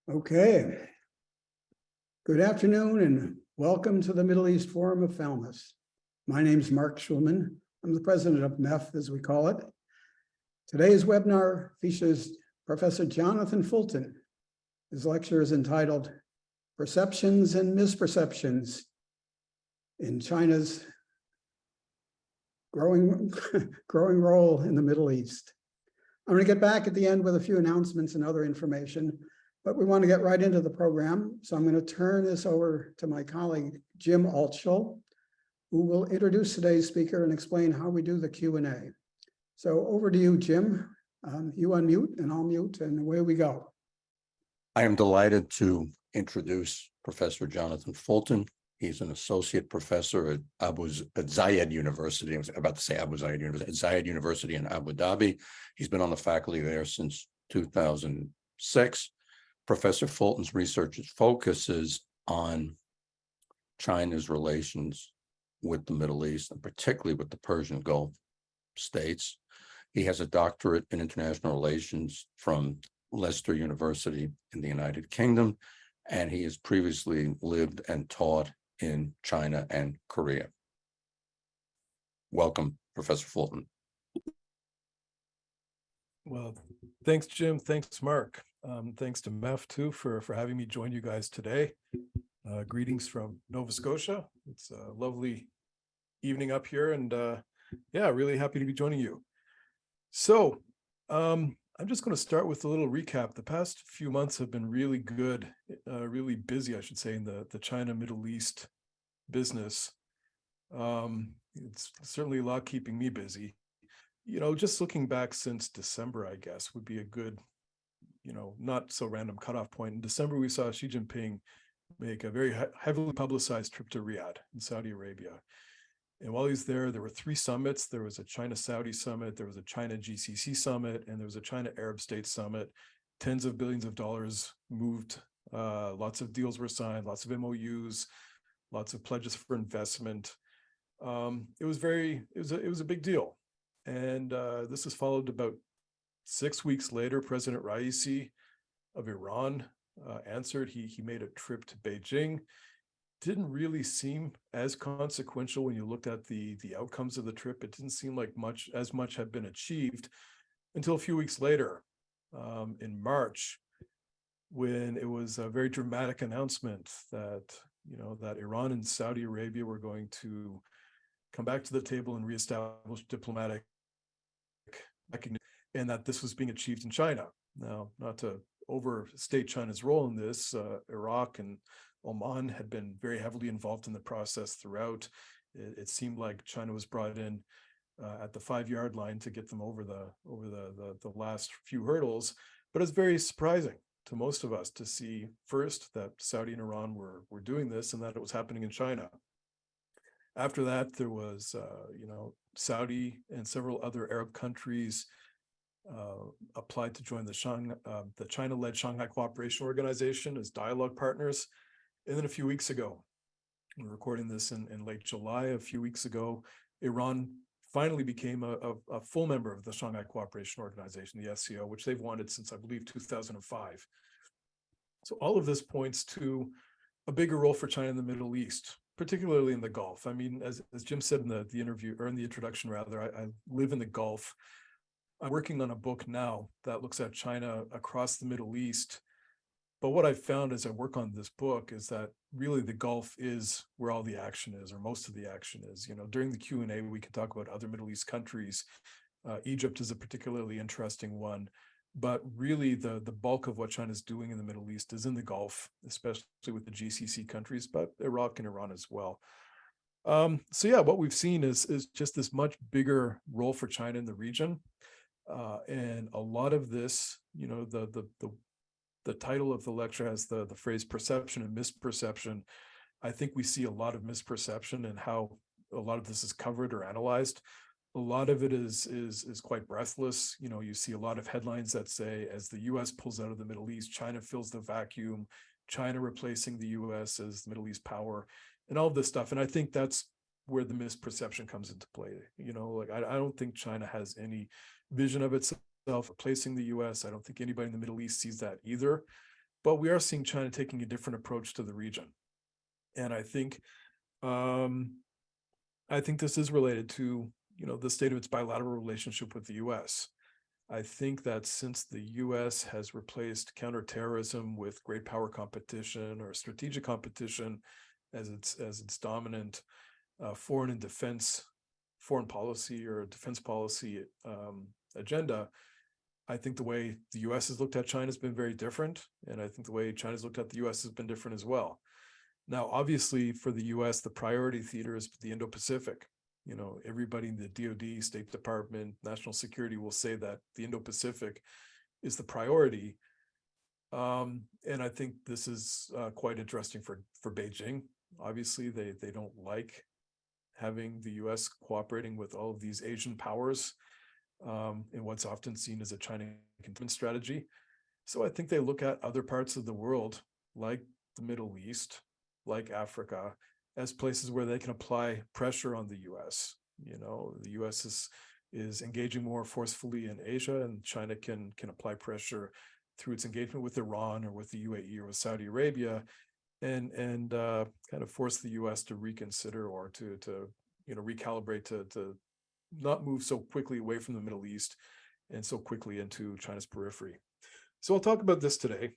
Okay. Good afternoon and welcome to the Middle East Forum of Falmouth. My name is Mark Schulman. I'm the president of MEF, as we call it. Today's webinar features Professor Jonathan Fulton. His lecture is entitled Perceptions and Misperceptions in China's growing role in the Middle East. I'm going to get back at the end with a few announcements and other information, but we want to get right into the program. So I'm going to turn this over to my colleague, Jim Altschul, who will introduce today's speaker and explain how we do the Q&A. So over to you, Jim. You unmute and I'll mute and away we go. I am delighted to introduce Professor Jonathan Fulton. He's an associate professor at Zayed University. I was about to say Abu Zayed University, Zayed University in Abu Dhabi. He's been on the faculty there since 2006. Professor Fulton's research focuses on China's relations with the Middle East, and particularly with the Persian Gulf states. He has a doctorate in international relations from Leicester University in the United Kingdom, and he has previously lived and taught in China and Korea. Welcome, Professor Fulton. Well, thanks, Jim. Thanks, Mark. Thanks to MEF, too, for having me join you guys today. Greetings from Nova Scotia. It's a lovely evening up here, and yeah, really happy to be joining you. So I'm just going to start with a little recap. The past few months have been really good, really busy, I should say, in the China-Middle East business. It's certainly a lot keeping me busy. You know, just looking back since December, I guess, would be a good, not so random cutoff point. In December, we saw Xi Jinping make a very heavily publicized trip to Riyadh in Saudi Arabia. And while he's there, there were 3 summits. There was a China-Saudi summit, there was a China-GCC summit, and there was a China-Arab States summit. Tens of billions of dollars moved, lots of deals were signed, lots of MOUs, lots of pledges for investment. It was a big deal. And this was followed about 6 weeks later. President Raisi of Iran answered. He made a trip to Beijing. Didn't really seem as consequential when you looked at the outcomes of the trip. It didn't seem like much had been achieved until a few weeks later, in March, when it was a very dramatic announcement that that Iran and Saudi Arabia were going to come back to the table and reestablish diplomatic recognition, and that this was being achieved in China. Now, not to overstate China's role in this, Iraq and Oman had been very heavily involved in the process throughout. It seemed like China was brought in at the 5-yard line to get them over the last few hurdles. But it's very surprising to most of us to see first that Saudi and Iran were doing this, and that it was happening in China. After that, there was Saudi and several other Arab countries applied to join the China-led Shanghai Cooperation Organization as dialogue partners. And then a few weeks ago, we're recording this in late July, a few weeks ago, Iran finally became a full member of the Shanghai Cooperation Organization, the SCO, which they've wanted since, I believe, 2005. So all of this points to a bigger role for China in the Middle East, particularly in the Gulf. I mean, as Jim said in the interview, or in the introduction rather, I live in the Gulf. I'm working on a book now that looks at China across the Middle East. But what I've found as I work on this book is that really the Gulf is where all the action is, or most of the action is. During the Q&A, we can talk about other Middle East countries. Egypt is a particularly interesting one. But really, the bulk of what China's doing in the Middle East is in the Gulf, especially with the GCC countries, but Iraq and Iran as well. So yeah, what we've seen is just this much bigger role for China in the region. And a lot of this, the title of the lecture has the phrase perception and misperception. I think we see a lot of misperception in how a lot of this is covered or analyzed. A lot of it is quite breathless. You see a lot of headlines that say, as the U.S. pulls out of the Middle East, China fills the vacuum, China replacing the U.S. as the Middle East power, and all of this stuff. And I think that's where the misperception comes into play. I don't think China has any vision of itself replacing the U.S. I don't think anybody in the Middle East sees that either. but we are seeing China taking a different approach to the region. And I think this is related to, the state of its bilateral relationship with the US. I think that since the US has replaced counterterrorism with great power competition or strategic competition as its dominant foreign policy or defense policy agenda, I think the way the US has looked at China has been very different. And I think the way China's looked at the US has been different as well. Now, obviously, for the US, the priority theater is the Indo-Pacific. Everybody in the DoD, State Department, National Security will say that the Indo-Pacific is the priority. And I think this is quite interesting for Beijing. Obviously, they don't like having the US cooperating with all of these Asian powers in what's often seen as a China containment strategy. So I think they look at other parts of the world, like the Middle East, like Africa, as places where they can apply pressure on the US. The US is engaging more forcefully in Asia, and China can apply pressure through its engagement with Iran or with the UAE or with Saudi Arabia, and kind of force the US to reconsider or to recalibrate to not move so quickly away from the Middle East and so quickly into China's periphery. So I'll talk about this today.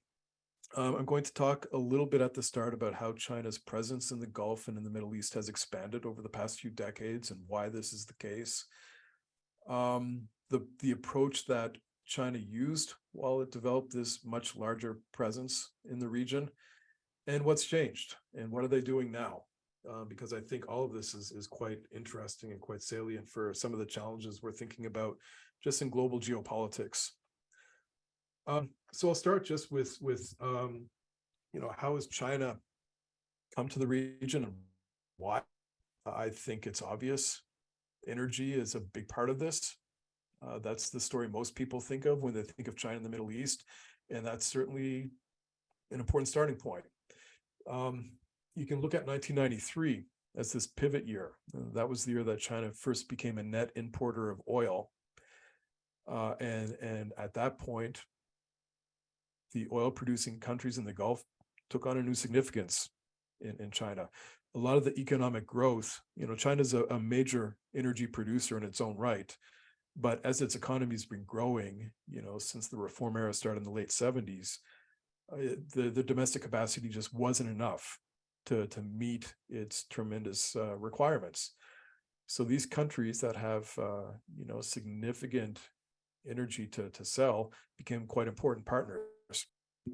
I'm going to talk a little bit at the start about how China's presence in the Gulf and in the Middle East has expanded over the past few decades and why this is the case. The approach that China used while it developed this much larger presence in the region, and what's changed, and what are they doing now? Because I think all of this is quite interesting and quite salient for some of the challenges we're thinking about just in global geopolitics. So I'll start just with how has China come to the region and why? I think it's obvious. Energy is a big part of this. That's the story most people think of when they think of China in the Middle East, and that's certainly an important starting point. You can look at 1993 as this pivot year. That was the year that China first became a net importer of oil. And at that point, the oil-producing countries in the Gulf took on a new significance in China. A lot of the economic growth, China's a major energy producer in its own right, but as its economy's been growing, since the reform era started in the late 70s, the domestic capacity just wasn't enough to meet its tremendous requirements. So these countries that have significant energy to sell became quite important partners.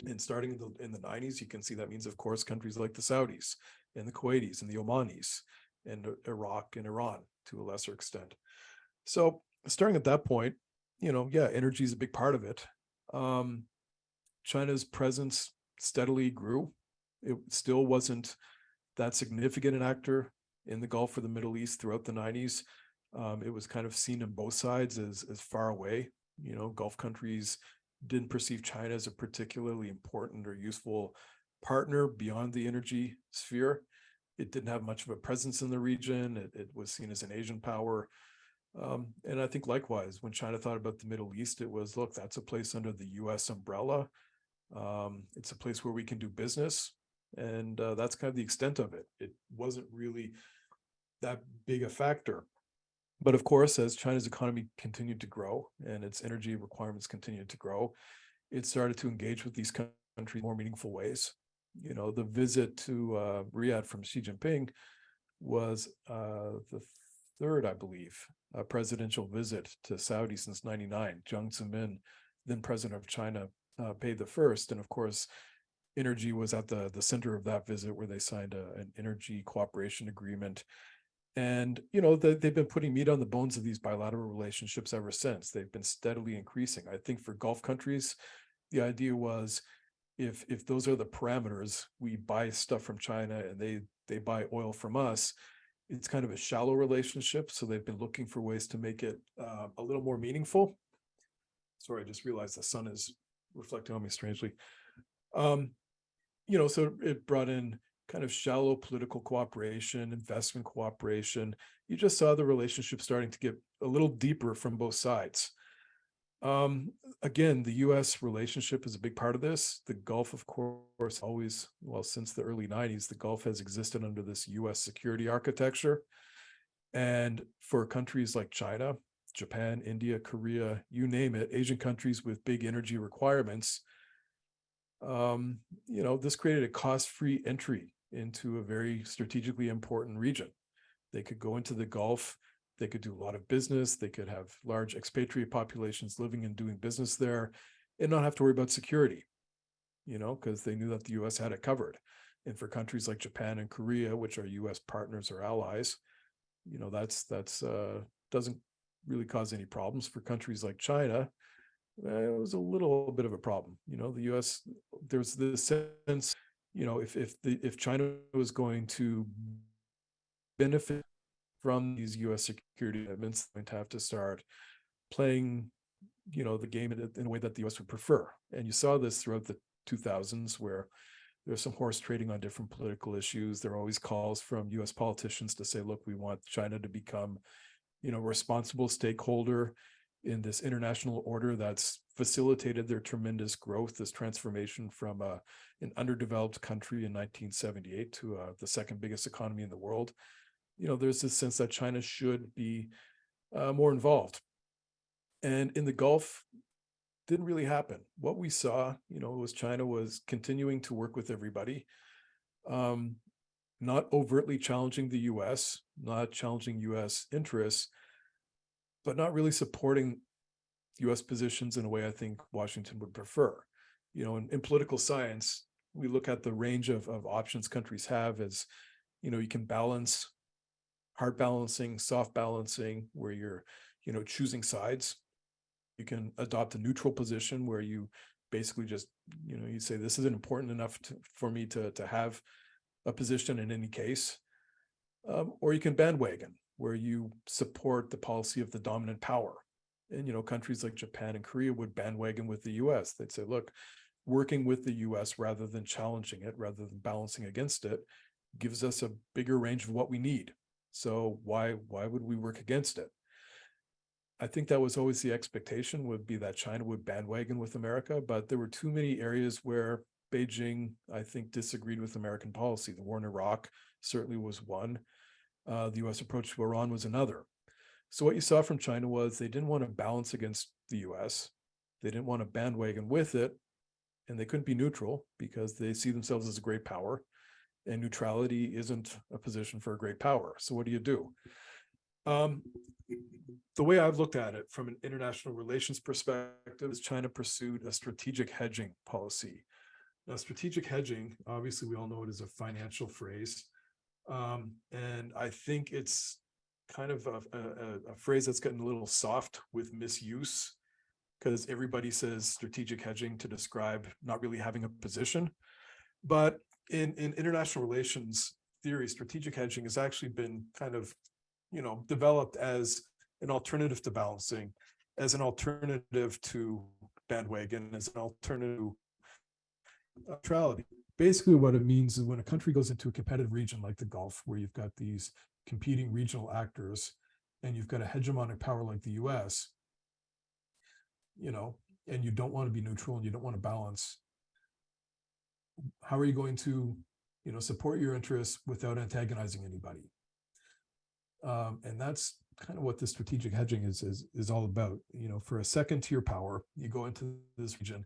And starting in the 90s, you can see that means, of course, countries like the Saudis and the Kuwaitis and the Omanis and Iraq and Iran to a lesser extent. So starting at that point, energy is a big part of it. China's presence steadily grew. It still wasn't that significant an actor in the Gulf or the Middle East throughout the 90s. It was kind of seen on both sides as far away. Gulf countries didn't perceive China as a particularly important or useful partner beyond the energy sphere. It didn't have much of a presence in the region. It was seen as an Asian power. And I think likewise, when China thought about the Middle East, it was, look, that's a place under the US umbrella. It's a place where we can do business. And that's kind of the extent of it. It wasn't really that big a factor. But of course, as China's economy continued to grow and its energy requirements continued to grow, it started to engage with these countries in more meaningful ways. The visit to Riyadh from Xi Jinping was the third, I believe, presidential visit to Saudi since '99. Jiang Zemin, then president of China, paid the first. And of course, energy was at the center of that visit, where they signed an energy cooperation agreement. And, they've been putting meat on the bones of these bilateral relationships ever since. They've been steadily increasing. I think for Gulf countries, the idea was if those are the parameters, we buy stuff from China and they buy oil from us, it's kind of a shallow relationship. So they've been looking for ways to make it a little more meaningful. Sorry, I just realized the sun is reflecting on me strangely. So it brought in kind of shallow political cooperation, investment cooperation. You just saw the relationship starting to get a little deeper from both sides. Again, the US relationship is a big part of this. The Gulf, of course, always, well, since the early 90s, the Gulf has existed under this US security architecture. And for countries like China, Japan, India, Korea, you name it, Asian countries with big energy requirements, this created a cost-free entry into a very strategically important region. They could go into the Gulf, they could do a lot of business, they could have large expatriate populations living and doing business there and not have to worry about security, because they knew that the US had it covered. And for countries like Japan and Korea, which are US partners or allies, that's doesn't really cause any problems. For countries like China, it was a little bit of a problem. The US, there's this sense, if China was going to benefit from these US security commitments, they're going to have to start playing, the game in a way that the US would prefer. And you saw this throughout the 2000s, where there's some horse trading on different political issues. There are always calls from US politicians to say, look, we want China to become, a responsible stakeholder in this international order that's facilitated their tremendous growth, this transformation from an underdeveloped country in 1978 to the second biggest economy in the world. There's this sense that China should be more involved. And in the Gulf, didn't really happen. What we saw, was China was continuing to work with everybody, not overtly challenging the US, not challenging US interests, but not really supporting US positions in a way I think Washington would prefer. In political science, we look at the range of options countries have as, you can balance, hard balancing, soft balancing, where you're, choosing sides. You can adopt a neutral position where you basically just, you say, this isn't important enough for me to have a position in any case. Or you can bandwagon, where you support the policy of the dominant power. And, countries like Japan and Korea would bandwagon with the US. They'd say, look, working with the US rather than challenging it, rather than balancing against it, gives us a bigger range of what we need. So why would we work against it? I think that was always the expectation, would be that China would bandwagon with America, but there were too many areas where Beijing, I think, disagreed with American policy. The war in Iraq certainly was one. The US approach to Iran was another. So what you saw from China was they didn't want to balance against the US. They didn't want to bandwagon with it, and they couldn't be neutral because they see themselves as a great power, and neutrality isn't a position for a great power. So what do? The way I've looked at it from an international relations perspective is China pursued a strategic hedging policy. Now, strategic hedging, obviously we all know it is a financial phrase. And I think it's kind of a phrase that's gotten a little soft with misuse, because everybody says strategic hedging to describe not really having a position. But in international relations theory, strategic hedging has actually been kind of, developed as an alternative to balancing, as an alternative to bandwagon, as an alternative to neutrality. Basically, what it means is when a country goes into a competitive region like the Gulf, where you've got these competing regional actors, and you've got a hegemonic power like the US, and you don't want to be neutral and you don't want to balance, how are you going to, support your interests without antagonizing anybody? And that's kind of what the strategic hedging is all about. For a second tier power, you go into this region,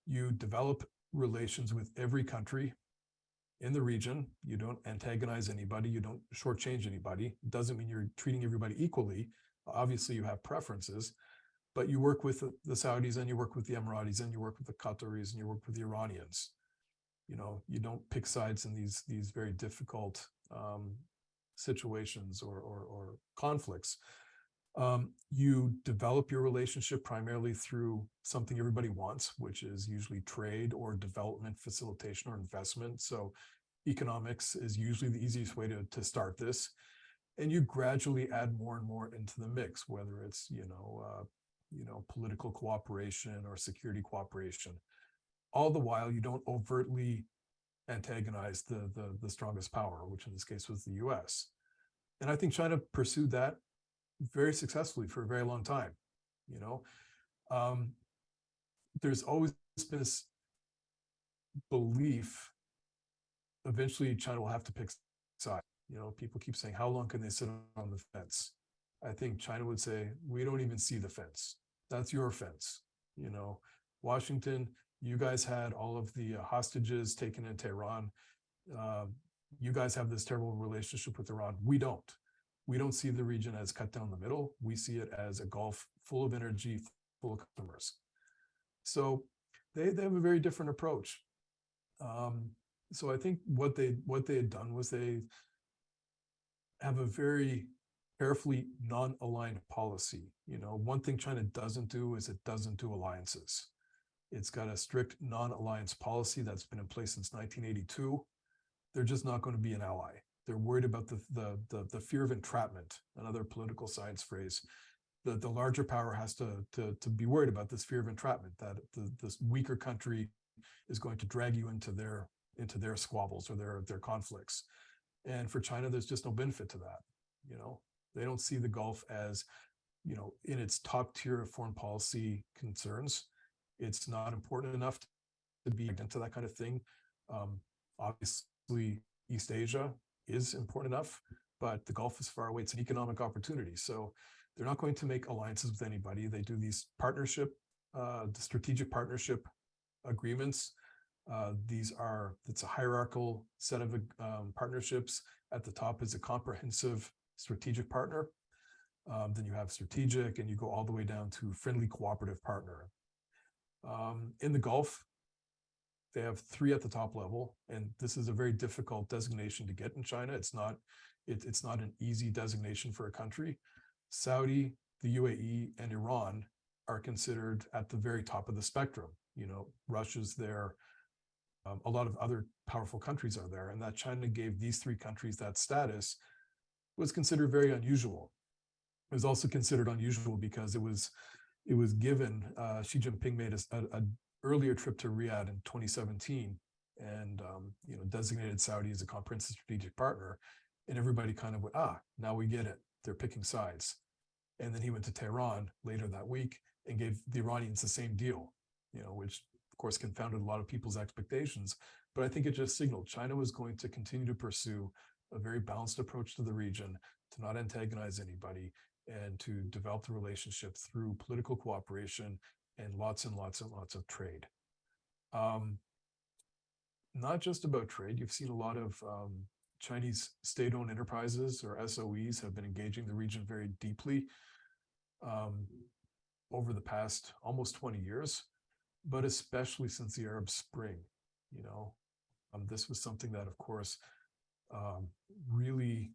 you develop relations with every country in the region. You don't antagonize anybody. You don't shortchange anybody. It doesn't mean you're treating everybody equally. Obviously, you have preferences, but you work with the Saudis, and you work with the Emiratis, and you work with the Qataris, and you work with the Iranians. You don't pick sides in these very difficult situations or conflicts. You develop your relationship primarily through something everybody wants, which is usually trade or development facilitation or investment. So economics is usually the easiest way to start this. And you gradually add more and more into the mix, whether it's, political cooperation or security cooperation. All the while, you don't overtly antagonize the strongest power, which in this case was the US. And I think China pursued that very successfully for a very long time. There's always been this belief eventually China will have to pick sides. People keep saying, how long can they sit on the fence? I think China would say, we don't even see the fence. That's your fence. Washington, you guys had all of the hostages taken in Tehran. You guys have this terrible relationship with Iran. We don't. We don't see the region as cut down the middle. We see it as a Gulf full of energy, full of customers. So they have a very different approach. So I think what they had done was they have a very carefully non-aligned policy. One thing China doesn't do is it doesn't do alliances. It's got a strict non-alliance policy that's been in place since 1982. They're just not going to be an ally. They're worried about the fear of entrapment, another political science phrase. The larger power has to be worried about this fear of entrapment, that this weaker country is going to drag you into their squabbles or their conflicts. And for China, there's just no benefit to that. They don't see the Gulf as, in its top tier of foreign policy concerns. It's not important enough to be into that kind of thing. Obviously, East Asia is important enough, but the Gulf is far away. It's an economic opportunity. So they're not going to make alliances with anybody. They do these the strategic partnership agreements. It's a hierarchical set of partnerships. At the top is a comprehensive strategic partner. Then you have strategic, and you go all the way down to friendly cooperative partner. In the Gulf, they have 3 at the top level, and this is a very difficult designation to get in China. It's not an easy designation for a country. Saudi, the UAE, and Iran are considered at the very top of the spectrum. Russia's there. A lot of other powerful countries are there, and that China gave these 3 countries that status was considered very unusual. It was also considered unusual because it was given. Xi Jinping made an earlier trip to Riyadh in 2017, and designated Saudi as a comprehensive strategic partner, and everybody kind of went, now we get it. They're picking sides. And then he went to Tehran later that week and gave the Iranians the same deal, which of course confounded a lot of people's expectations. But I think it just signaled China was going to continue to pursue a very balanced approach to the region, to not antagonize anybody, and to develop the relationship through political cooperation and lots and lots and lots of trade. Not just about trade. You've seen a lot of Chinese state-owned enterprises, or SOEs, have been engaging the region very deeply over the past almost 20 years, but especially since the Arab Spring. This was something that, of course, really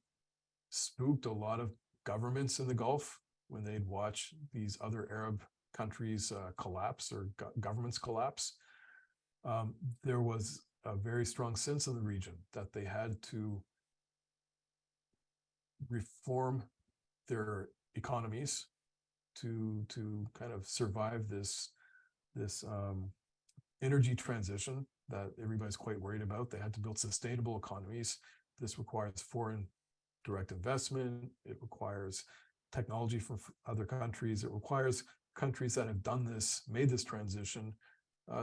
spooked a lot of governments in the Gulf when they'd watch these other Arab countries collapse, or governments collapse. There was a very strong sense in the region that they had to reform their economies to kind of survive this energy transition that everybody's quite worried about. They had to build sustainable economies. This requires foreign direct investment. It requires technology from other countries. It requires countries that have done this, made this transition,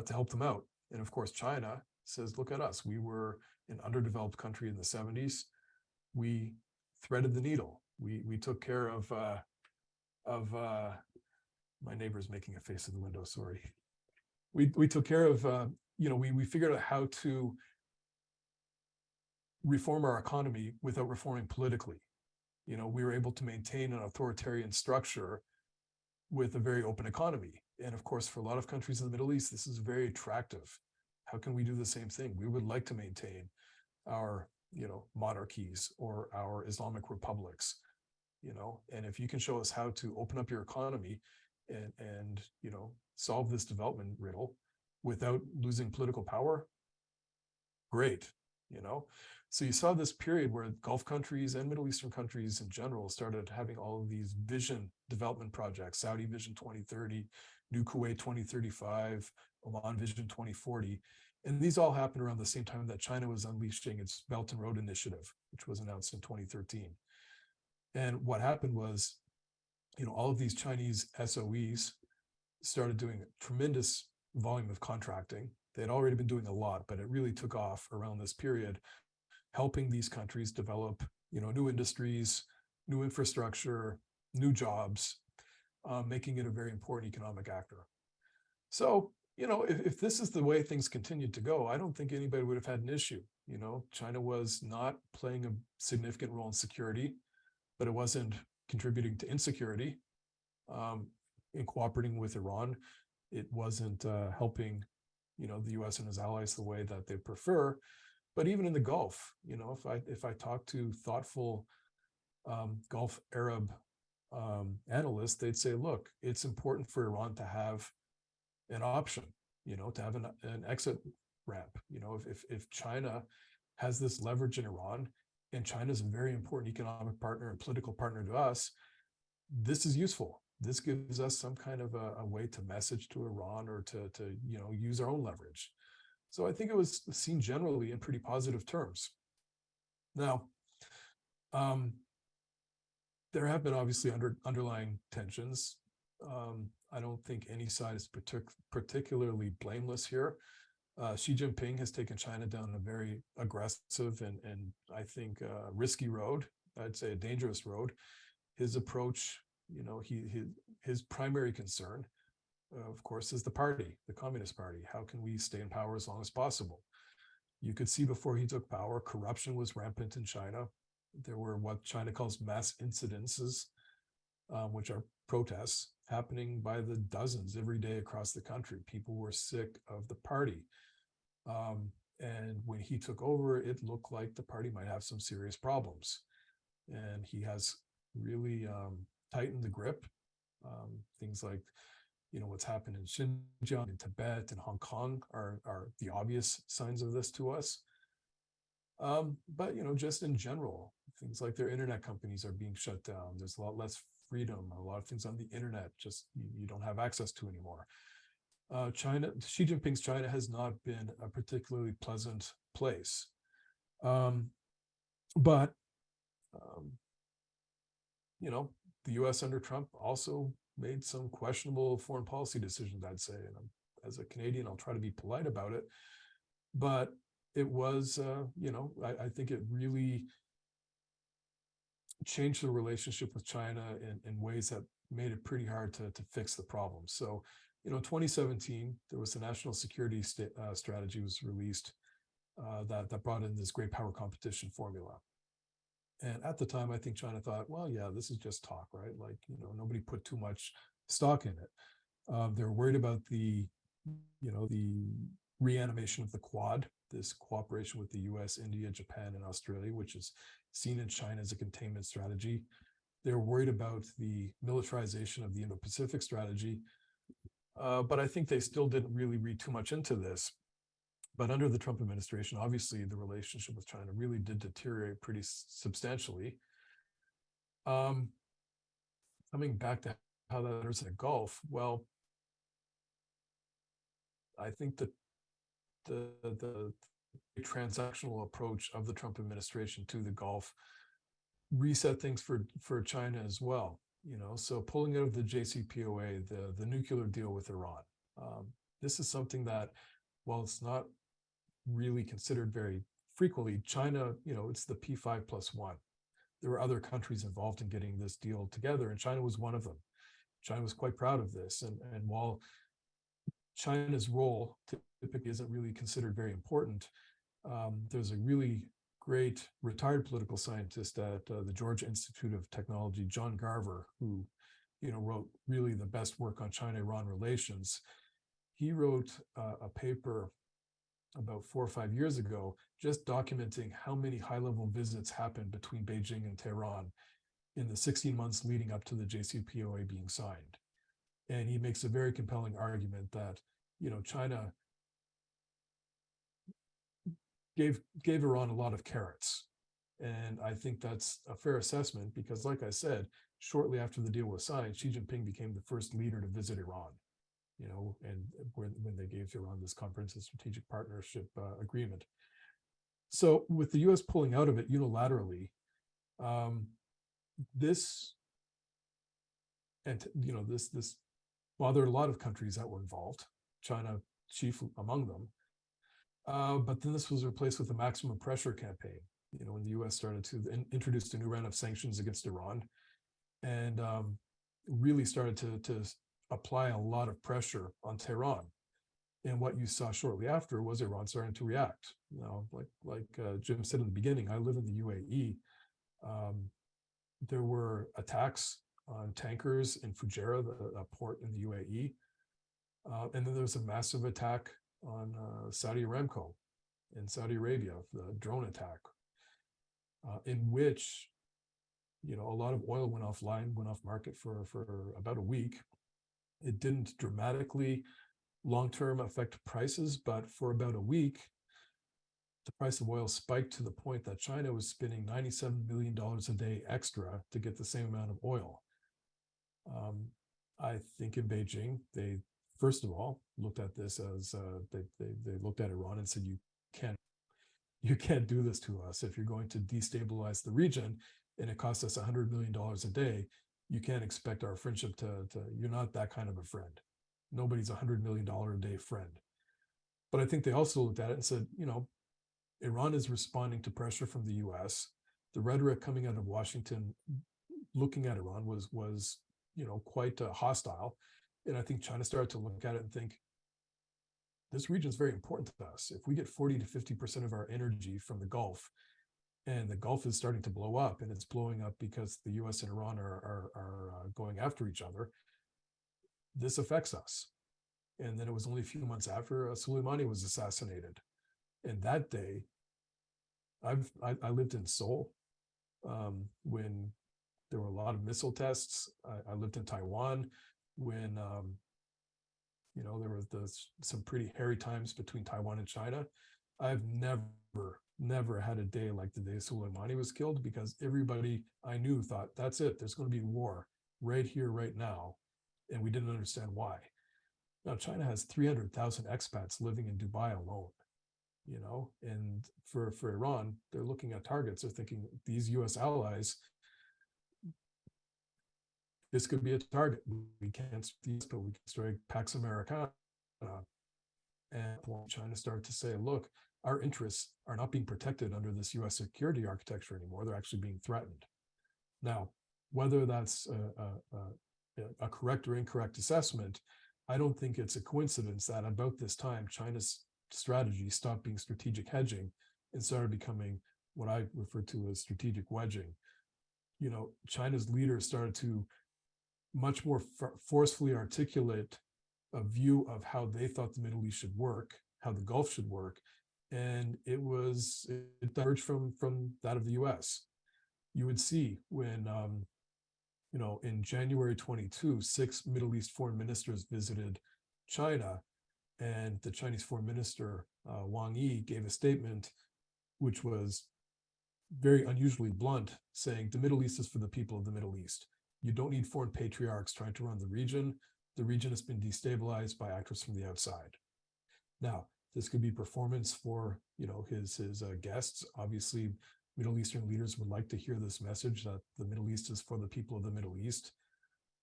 to help them out. And of course, China says, look at us. We were an underdeveloped country in the 70s. We threaded the needle. We took care of my neighbor's making a face in the window, sorry. We took care of, we figured out how to reform our economy without reforming politically. We were able to maintain an authoritarian structure with a very open economy. And of course, for a lot of countries in the Middle East, this is very attractive. How can we do the same thing? We would like to maintain our, monarchies or our Islamic republics, and if you can show us how to open up your economy and solve this development riddle without losing political power, great. So you saw this period where Gulf countries and Middle Eastern countries in general started having all of these vision development projects: Saudi Vision 2030, New Kuwait 2035, Oman Vision 2040. And these all happened around the same time that China was unleashing its Belt and Road Initiative, which was announced in 2013. And what happened was, all of these Chinese SOEs started doing a tremendous volume of contracting. They had already been doing a lot, but it really took off around this period, helping these countries develop, new industries, new infrastructure, new jobs, making it a very important economic actor. So, if this is the way things continued to go, I don't think anybody would have had an issue. China was not playing a significant role in security, but it wasn't contributing to insecurity. In cooperating with Iran, it wasn't helping, the US and his allies the way that they prefer. But even in the Gulf, if I talk to thoughtful Gulf Arab analysts, they'd say, look, it's important for Iran to have an option, to have an exit ramp. If China has this leverage in Iran, and China is a very important economic partner and political partner to us, this is useful. This gives us some kind of a way to message to Iran or to use our own leverage. So I think it was seen generally in pretty positive terms. Now, there have been obviously underlying tensions. I don't think any side is particularly blameless here. Xi Jinping has taken China down a very aggressive and I think risky road. I'd say a dangerous road. His approach, his primary concern, of course, is the party, the Communist Party. How can we stay in power as long as possible? You could see before he took power, corruption was rampant in China. There were what China calls mass incidences, which are protests happening by the dozens every day across the country. People were sick of the party. And when he took over, it looked like the party might have some serious problems. And he has really tightened the grip. Things like, what's happened in Xinjiang, in Tibet, and Hong Kong are the obvious signs of this to us. But, just in general, things like their internet companies are being shut down. There's a lot less freedom. A lot of things on the internet just you don't have access to anymore. Xi Jinping's China has not been a particularly pleasant place. But the US under Trump also made some questionable foreign policy decisions, I'd say. And as a Canadian, I'll try to be polite about it. But it was, I think it really changed the relationship with China in ways that made it pretty hard to fix the problem. So, 2017, there was the national security strategy was released that brought in this great power competition formula. And at the time, I think China thought, well, yeah, this is just talk, right? Like, nobody put too much stock in it. They're worried about the reanimation of the Quad, this cooperation with the US, India, Japan, and Australia, which is seen in China as a containment strategy. They're worried about the militarization of the Indo-Pacific strategy. But I think they still didn't really read too much into this. But under the Trump administration, obviously, the relationship with China really did deteriorate pretty substantially. Coming back to how that is in the Gulf, well, I think that the transactional approach of the Trump administration to the Gulf reset things for China as well. So pulling out of the JCPOA, the nuclear deal with Iran, this is something that, while it's not really considered very frequently, China, it's the P5+1. There were other countries involved in getting this deal together, and China was one of them. China was quite proud of this. And while China's role typically isn't really considered very important, there's a really great retired political scientist at the Georgia Institute of Technology, John Garver, who wrote really the best work on China-Iran relations. He wrote a paper about 4 or 5 years ago, just documenting how many high-level visits happened between Beijing and Tehran in the 16 months leading up to the JCPOA being signed. And he makes a very compelling argument that, China gave Iran a lot of carrots. And I think that's a fair assessment because, like I said, shortly after the deal was signed, Xi Jinping became the first leader to visit Iran, and when they gave Iran this comprehensive strategic partnership agreement. So with the US pulling out of it unilaterally, this Well, there are a lot of countries that were involved, China chief among them. But then this was replaced with a maximum pressure campaign, when the US started to introduce a new round of sanctions against Iran, and really started to apply a lot of pressure on Tehran. And what you saw shortly after was Iran starting to react. Like Jim said in the beginning, I live in the UAE. There were attacks on tankers in Fujairah, a port in the UAE. And then there was a massive attack on Saudi Aramco in Saudi Arabia, the drone attack, in which a lot of oil went offline, went off market for about a week. It didn't dramatically long-term affect prices, but for about a week, the price of oil spiked to the point that China was spending $97 million a day extra to get the same amount of oil. I think in Beijing, they first of all looked at this as they looked at Iran and said, you can't do this to us. If you're going to destabilize the region and it costs us $100 million a day, you can't expect our friendship to you're not that kind of a friend. Nobody's $100 million a day friend. But I think they also looked at it and said, Iran is responding to pressure from the US. The rhetoric coming out of Washington looking at Iran was quite hostile. And I think China started to look at it and think, this region is very important to us. If we get 40 to 50% of our energy from the Gulf, and the Gulf is starting to blow up, and it's blowing up because the US and Iran are going after each other, this affects us. And then it was only a few months after Soleimani was assassinated. And that day, I lived in Seoul when there were a lot of missile tests. I lived in Taiwan when there was some pretty hairy times between Taiwan and China. I've never had a day like the day Soleimani was killed, because everybody I knew thought, that's it, there's going to be war right here, right now. And we didn't understand why. Now, China has 300,000 expats living in Dubai alone, and for Iran, they're looking at targets. They're thinking, these US allies, this could be a target. We can't strike, but we can strike Pax Americana. And China started to say, look, our interests are not being protected under this US security architecture anymore. They're actually being threatened. Now, whether that's a correct or incorrect assessment, I don't think it's a coincidence that about this time, China's strategy stopped being strategic hedging and started becoming what I refer to as strategic wedging. China's leaders started to much more forcefully articulate a view of how they thought the Middle East should work, how the Gulf should work, and it diverged from that of the US. You would see when in January 22, 6 Middle East foreign ministers visited China, and the Chinese foreign minister, Wang Yi, gave a statement which was very unusually blunt, saying the Middle East is for the people of the Middle East. You don't need foreign patriarchs trying to run the region. The region has been destabilized by actors from the outside. Now, this could be performance for his guests. Obviously, Middle Eastern leaders would like to hear this message that the Middle East is for the people of the Middle East.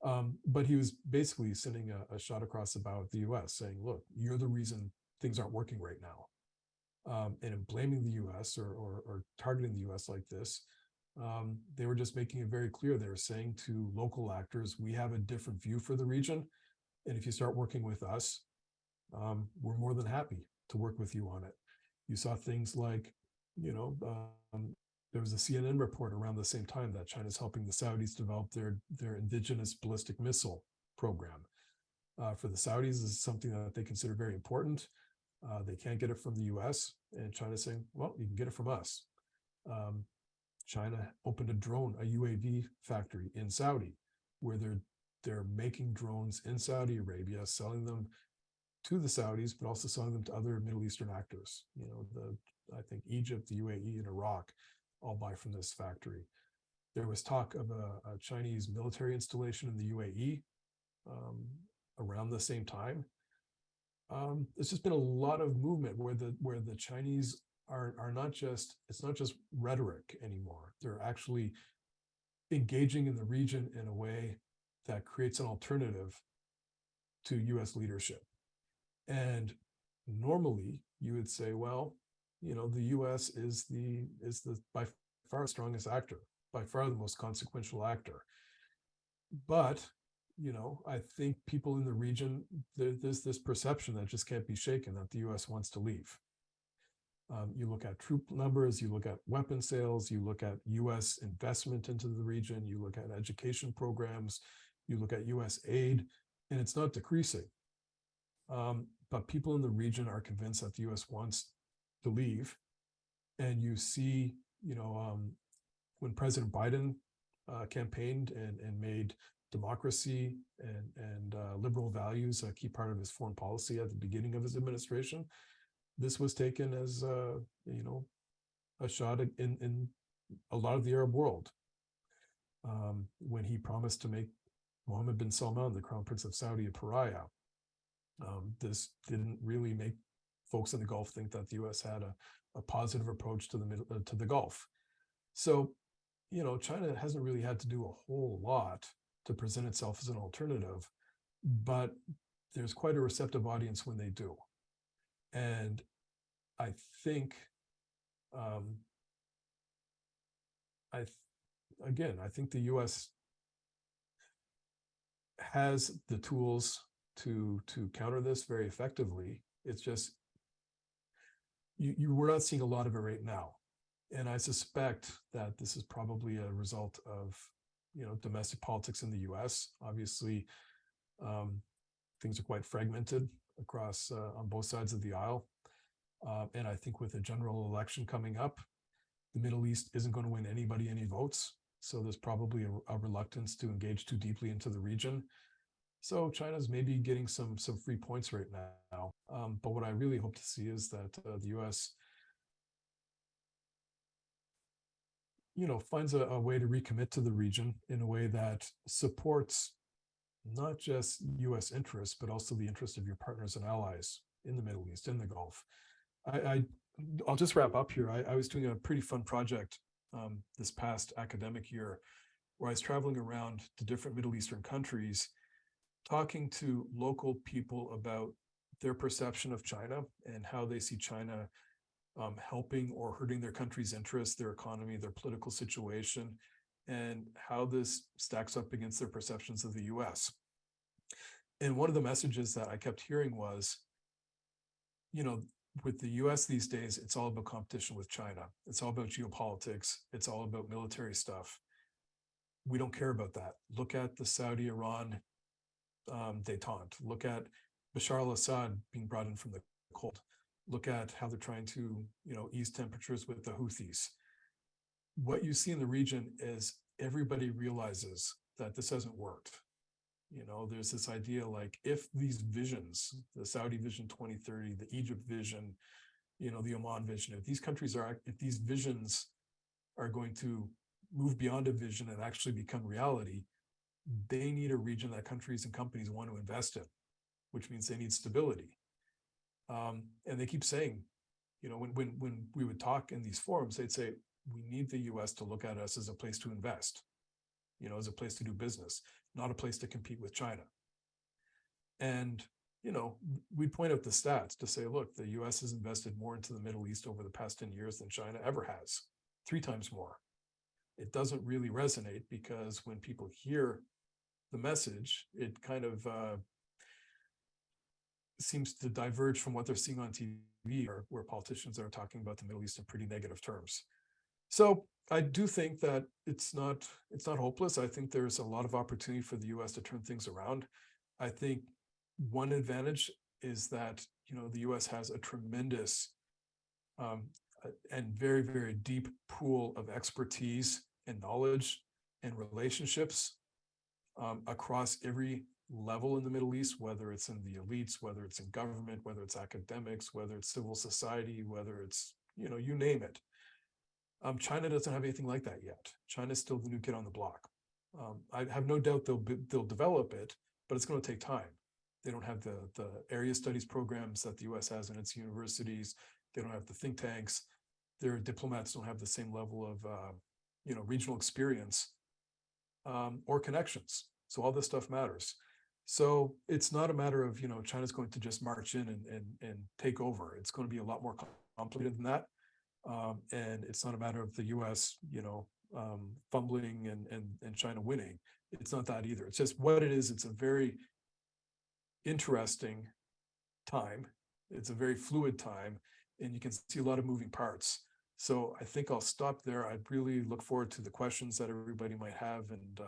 But he was basically sending a shot across about the US, saying, look, you're the reason things aren't working right now. And in blaming the US or targeting the US like this, they were just making it very clear. They were saying to local actors, we have a different view for the region. And if you start working with us, we're more than happy to work with you on it. You saw things like, there was a CNN report around the same time that China's helping the Saudis develop their indigenous ballistic missile program. For the Saudis, this is something that they consider very important. They can't get it from the US, and China's saying, well, you can get it from us. China opened a UAV factory in Saudi, where they're making drones in Saudi Arabia, selling them to the Saudis, but also selling them to other Middle Eastern actors. I think Egypt, the UAE, and Iraq all buy from this factory. There was talk of a Chinese military installation in the UAE around the same time. It's just been a lot of movement where the Chinese are not just, it's not just rhetoric anymore. They're actually engaging in the region in a way that creates an alternative to US leadership. And normally you would say, well, the US is the by far strongest actor, by far the most consequential actor. But I think people in the region, there's this perception that just can't be shaken, that the US wants to leave. You look at troop numbers, you look at weapon sales, you look at US investment into the region, you look at education programs, you look at US aid, and it's not decreasing. But people in the region are convinced that the US wants to leave. And you see, when President Biden campaigned and made democracy and liberal values a key part of his foreign policy at the beginning of his administration, this was taken as a shot in a lot of the Arab world. When he promised to make Mohammed bin Salman, the Crown Prince of Saudi, a pariah, this didn't really make folks in the Gulf think that the U.S. had a positive approach to the Gulf. So, China hasn't really had to do a whole lot to present itself as an alternative, but there's quite a receptive audience when they do. And I think, I think the U.S. has the tools to counter this very effectively. It's just we're not seeing a lot of it right now, and I suspect that this is probably a result of domestic politics in the U.S. Obviously, things are quite fragmented across on both sides of the aisle, and I think with a general election coming up, the Middle East isn't going to win anybody any votes. So there's probably a reluctance to engage too deeply into the region. So China's maybe getting some free points right now. But what I really hope to see is that the U.S. finds a way to recommit to the region in a way that supports not just U.S. interests, but also the interests of your partners and allies in the Middle East, in the Gulf. I'll just wrap up here. I was doing a pretty fun project this past academic year where I was traveling around to different Middle Eastern countries, talking to local people about their perception of China and how they see China helping or hurting their country's interests, their economy, their political situation, and how this stacks up against their perceptions of the US. And one of the messages that I kept hearing was, with the US these days, it's all about competition with China. It's all about geopolitics. It's all about military stuff. We don't care about that. Look at the Saudi-Iran détente. Look at Bashar al-Assad being brought in from the cold. Look at how they're trying to, ease temperatures with the Houthis. What you see in the region is everybody realizes that this hasn't worked. There's this idea like if these visions, the Saudi Vision 2030, the Egypt vision, the Oman vision, if these visions are going to move beyond a vision and actually become reality, they need a region that countries and companies want to invest in, which means they need stability. And they keep saying, when we would talk in these forums, they'd say, we need the US to look at us as a place to invest, as a place to do business, not a place to compete with China. And, we'd point out the stats to say, look, the US has invested more into the Middle East over the past 10 years than China ever has, 3 times more. It doesn't really resonate because when people hear the message, it kind of seems to diverge from what they're seeing on TV, or where politicians are talking about the Middle East in pretty negative terms. So I do think that it's not hopeless. I think there's a lot of opportunity for the US to turn things around. I think one advantage is that, the US has a tremendous and very, very deep pool of expertise and knowledge and relationships across every level in the Middle East, whether it's in the elites, whether it's in government, whether it's academics, whether it's civil society, whether it's, you name it. China doesn't have anything like that yet. China's still the new kid on the block. I have no doubt they'll develop it, but it's going to take time. They don't have the area studies programs that the US has in its universities. They don't have the think tanks. Their diplomats don't have the same level of regional experience or connections. So all this stuff matters. So it's not a matter of, China's going to just march in and take over. It's going to be a lot more complicated than that. And it's not a matter of the US, fumbling and China winning. It's not that either. It's just what it is. It's a very interesting time. It's a very fluid time, and you can see a lot of moving parts. So I think I'll stop there. I'd really look forward to the questions that everybody might have. And,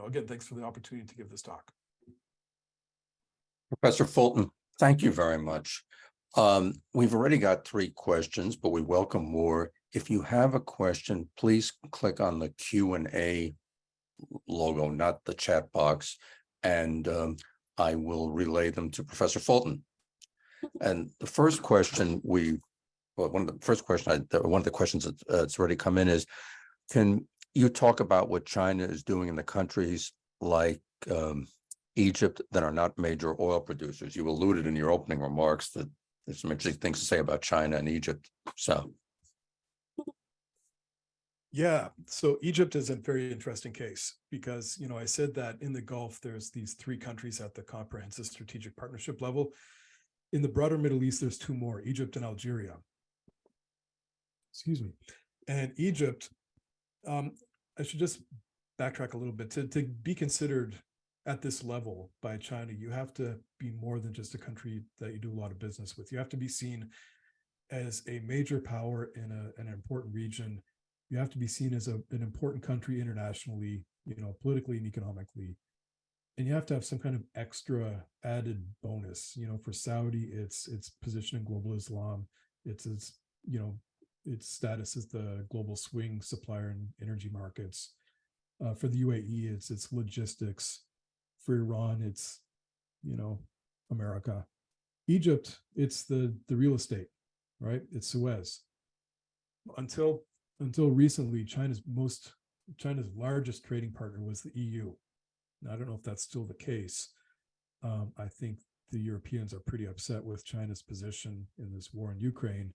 again, thanks for the opportunity to give this talk. Professor Fulton, thank you very much. We've already got 3 questions, but we welcome more. If you have a question, please click on the Q&A logo, not the chat box, and I will relay them to Professor Fulton. And the first question one of the questions that's already come in is, can you talk about what China is doing in the countries like Egypt that are not major oil producers? You alluded in your opening remarks that there's some interesting things to say about China and Egypt. So. Yeah, so Egypt is a very interesting case because, I said that in the Gulf, there's these 3 countries at the comprehensive strategic partnership level. In the broader Middle East, there's 2 more, Egypt and Algeria. Excuse me. And Egypt, I should just backtrack a little bit. To be considered at this level by China, you have to be more than just a country that you do a lot of business with. You have to be seen as a major power in an important region. You have to be seen as an important country internationally, politically and economically. And you have to have some kind of extra added bonus. For Saudi, it's position in global Islam. It's its status as the global swing supplier in energy markets. For the UAE, it's its logistics. For Iran, it's America. Egypt, it's the real estate, right? It's Suez. Until recently, China's largest trading partner was the EU. Now, I don't know if that's still the case. I think the Europeans are pretty upset with China's position in this war in Ukraine.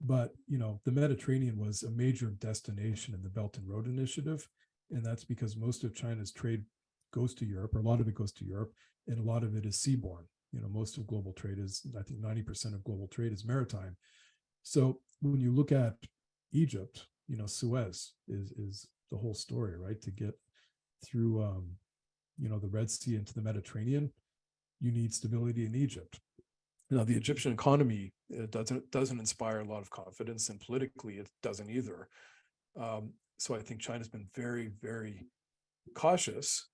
But, the Mediterranean was a major destination in the Belt and Road Initiative. And that's because most of China's trade goes to Europe, or a lot of it goes to Europe, and a lot of it is seaborne. Most of global trade is, I think 90% of global trade is maritime. So when you look at Egypt, Suez is the whole story, right? To get through, the Red Sea into the Mediterranean, you need stability in Egypt. Now, the Egyptian economy doesn't inspire a lot of confidence, and politically, it doesn't either. So I think China's been very, very cautious,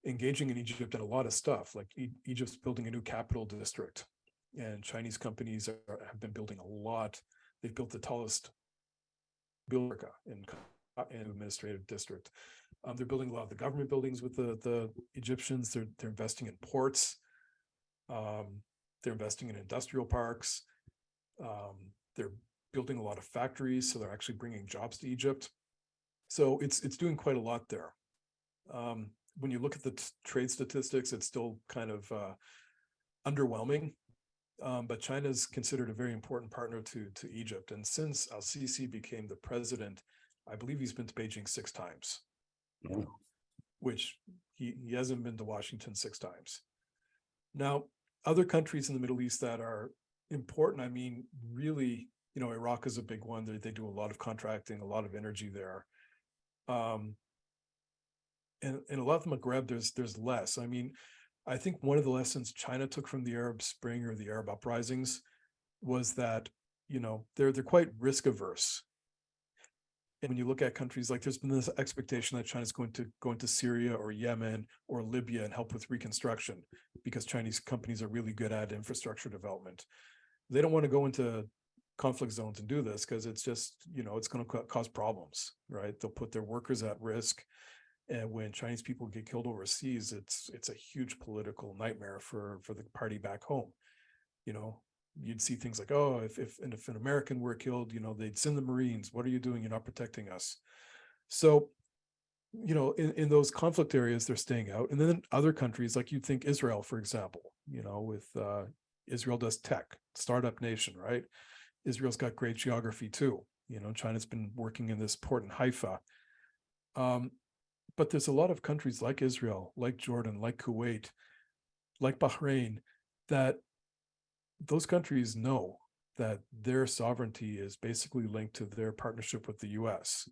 engaging in Egypt in a lot of stuff. Like Egypt's building a new capital district, and Chinese companies have been building a lot. They've built the tallest building in administrative district. They're building a lot of the government buildings with the Egyptians. They're investing in ports. They're investing in industrial parks. They're building a lot of factories, so they're actually bringing jobs to Egypt. So it's doing quite a lot there. When you look at the trade statistics, it's still kind of underwhelming. But China's considered a very important partner to Egypt. And since Al-Sisi became the president, I believe he's been to Beijing 6 times, which he hasn't been to Washington 6 times. Now, other countries in the Middle East that are important, I mean, really, Iraq is a big one. They do a lot of contracting, a lot of energy there. And a lot of the Maghreb, there's less. I mean, I think one of the lessons China took from the Arab Spring or the Arab uprisings was that, they're quite risk averse. And when you look at countries like, there's been this expectation that China's going to go into Syria or Yemen or Libya and help with reconstruction because Chinese companies are really good at infrastructure development. They don't want to go into conflict zones and do this because it's just, it's going to cause problems, right? They'll put their workers at risk. And when Chinese people get killed overseas, it's a huge political nightmare for the party back home. You'd see things like, oh, if an American were killed, they'd send the Marines. What are you doing? You're not protecting us. So, in those conflict areas, they're staying out. And then other countries, like you'd think Israel, for example, with Israel does tech, startup nation, right? Israel's got great geography too. China's been working in this port in Haifa. But there's a lot of countries like Israel, like Jordan, like Kuwait, like Bahrain, that those countries know that their sovereignty is basically linked to their partnership with the US.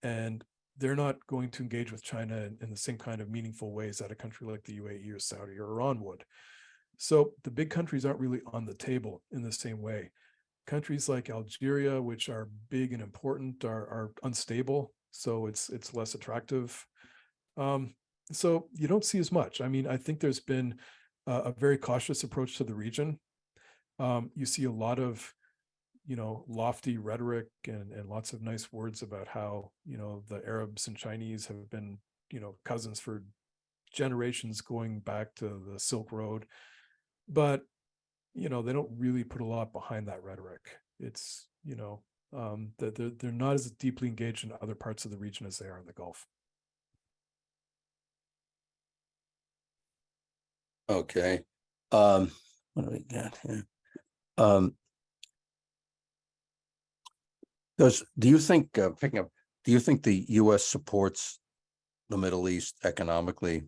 And they're not going to engage with China in the same kind of meaningful ways that a country like the UAE or Saudi or Iran would. So the big countries aren't really on the table in the same way. Countries like Algeria, which are big and important, are unstable, so it's less attractive. So you don't see as much. I mean, I think there's been a very cautious approach to the region. You see a lot of, lofty rhetoric and lots of nice words about how, the Arabs and Chinese have been, cousins for generations going back to the Silk Road. But, they don't really put a lot behind that rhetoric. It's, that they're not as deeply engaged in other parts of the region as they are in the Gulf. Okay. What do we got here? Do you think, do you think the U.S. supports the Middle East economically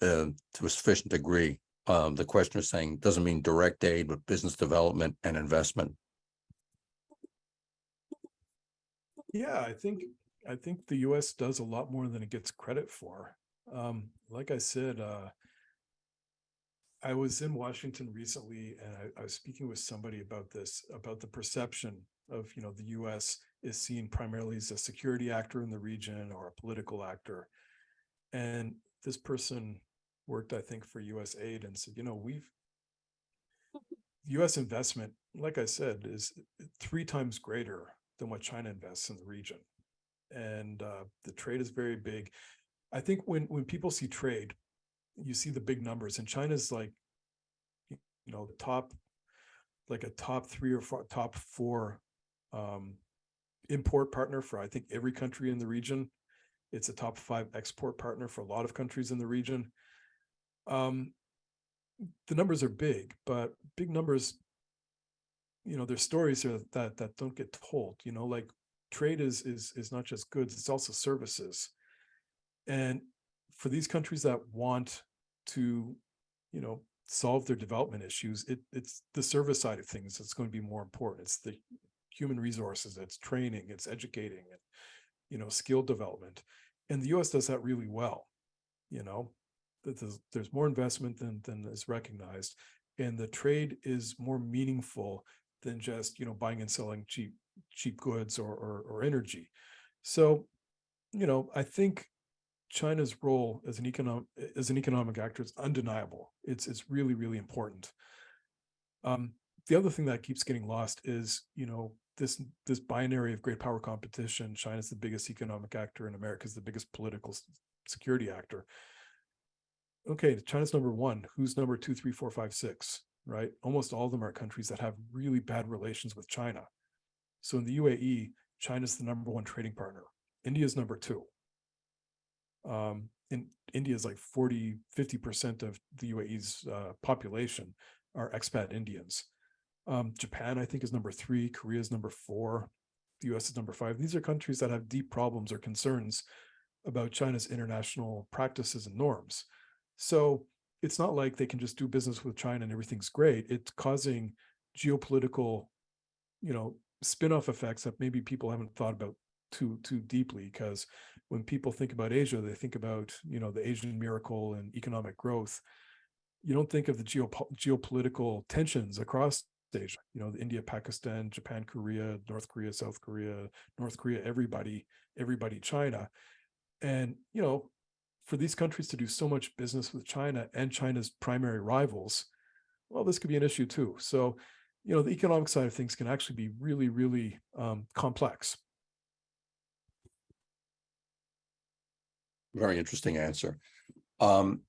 to a sufficient degree? The question is saying doesn't mean direct aid, but business development and investment. Yeah, I think the US does a lot more than it gets credit for. Like I said, I was in Washington recently, and I was speaking with somebody about this, about the perception of, the US is seen primarily as a security actor in the region or a political actor. And this person worked, I think, for US Aid and said, US investment, like I said, is 3 times greater than what China invests in the region. And the trade is very big. I think when people see trade, you see the big numbers, and China's like, the top, like a top 3 or 4, top 4 import partner for, I think, every country in the region. It's a top 5 export partner for a lot of countries in the region. The numbers are big, but big numbers, there's stories here that don't get told, like trade is not just goods, it's also services. And for these countries that want to, solve their development issues, it's the service side of things that's going to be more important. It's the human resources, it's training, it's educating, and, skill development. And the US does that really well. There's more investment than is recognized, and the trade is more meaningful than just, buying and selling cheap goods or energy. So, I think China's role as an economic actor is undeniable. It's really, really important. The other thing that keeps getting lost is, this binary of great power competition. China's the biggest economic actor, and America's the biggest political security actor. Okay, China's number 1. Who's number 2, 3, 4, 5, 6? Right? Almost all of them are countries that have really bad relations with China. So in the UAE, China's the number 1 trading partner. India's number 2. In India is like 50% of the UAE's population are expat Indians. Japan, I think, is number 3. Korea is number 4. The US is number 5. These are countries that have deep problems or concerns about China's international practices and norms. So it's not like they can just do business with China and everything's great. It's causing geopolitical, spin-off effects that maybe people haven't thought about too deeply, because when people think about Asia, they think about, the Asian miracle and economic growth. You don't think of the geopolitical tensions across Asia, the India, Pakistan, Japan, Korea, North Korea, South Korea, North Korea, everybody, China. And, for these countries to do so much business with China and China's primary rivals, well, this could be an issue too. So, the economic side of things can actually be really, really complex. Very interesting answer. And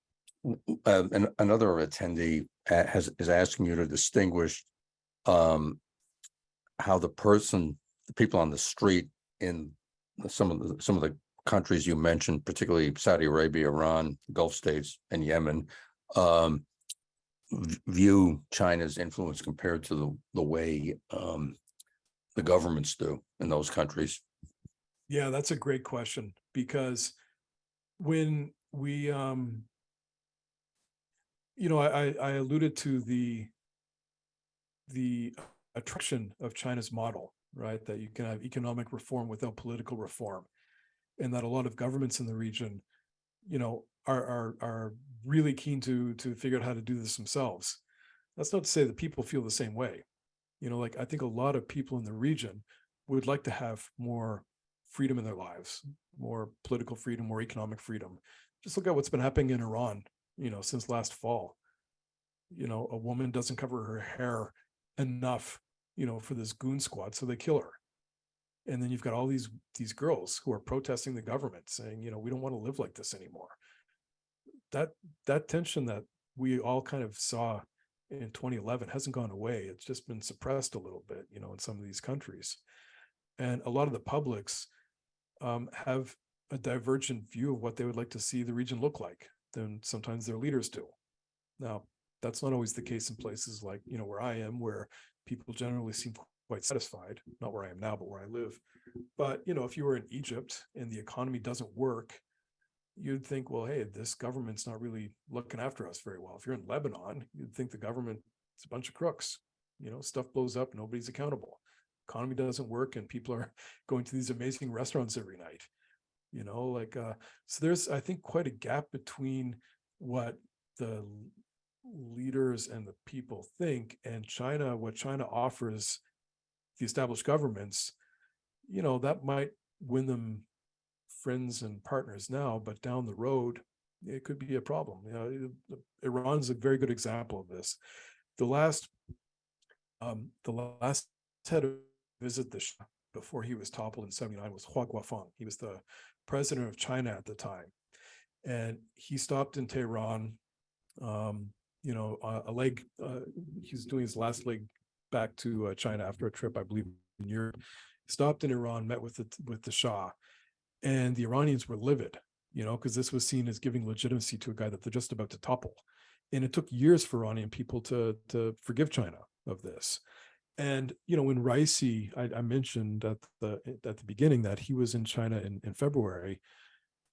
another attendee is asking you to distinguish how the people on the street in some of the countries you mentioned, particularly Saudi Arabia, Iran, Gulf states, and Yemen, view China's influence compared to the way the governments do in those countries. Yeah, that's a great question, because when we, I alluded to the attraction of China's model, right? That you can have economic reform without political reform, and that a lot of governments in the region, are really keen to figure out how to do this themselves. That's not to say that people feel the same way. Like I think a lot of people in the region would like to have more freedom in their lives, more political freedom, more economic freedom. Just look at what's been happening in Iran, since last fall. A woman doesn't cover her hair enough, for this goon squad, so they kill her. And then you've got all these girls who are protesting the government, saying, we don't want to live like this anymore. That tension that we all kind of saw in 2011 hasn't gone away. It's just been suppressed a little bit, in some of these countries. And a lot of the publics have a divergent view of what they would like to see the region look like than sometimes their leaders do. Now, that's not always the case in places like, where I am, where people generally seem quite satisfied, not where I am now, but where I live. But, if you were in Egypt and the economy doesn't work, you'd think, well, hey, this government's not really looking after us very well. If you're in Lebanon, you'd think the government is a bunch of crooks. Stuff blows up, nobody's accountable. Economy doesn't work, and people are going to these amazing restaurants every night. So there's, I think, quite a gap between what the leaders and the people think and China, what China offers the established governments. That might win them friends and partners now, but down the road, it could be a problem. Iran's a very good example of this. The last head of visit the Shah before he was toppled in 79 was Hua Guofeng. He was the president of China at the time. And he stopped in Tehran, a leg, he's doing his last leg back to China after a trip, I believe, in Europe. Stopped in Iran, met with the Shah. And the Iranians were livid, because this was seen as giving legitimacy to a guy that they're just about to topple. And it took years for Iranian people to forgive China of this. And, when Raisi, I mentioned at the beginning that he was in China in February.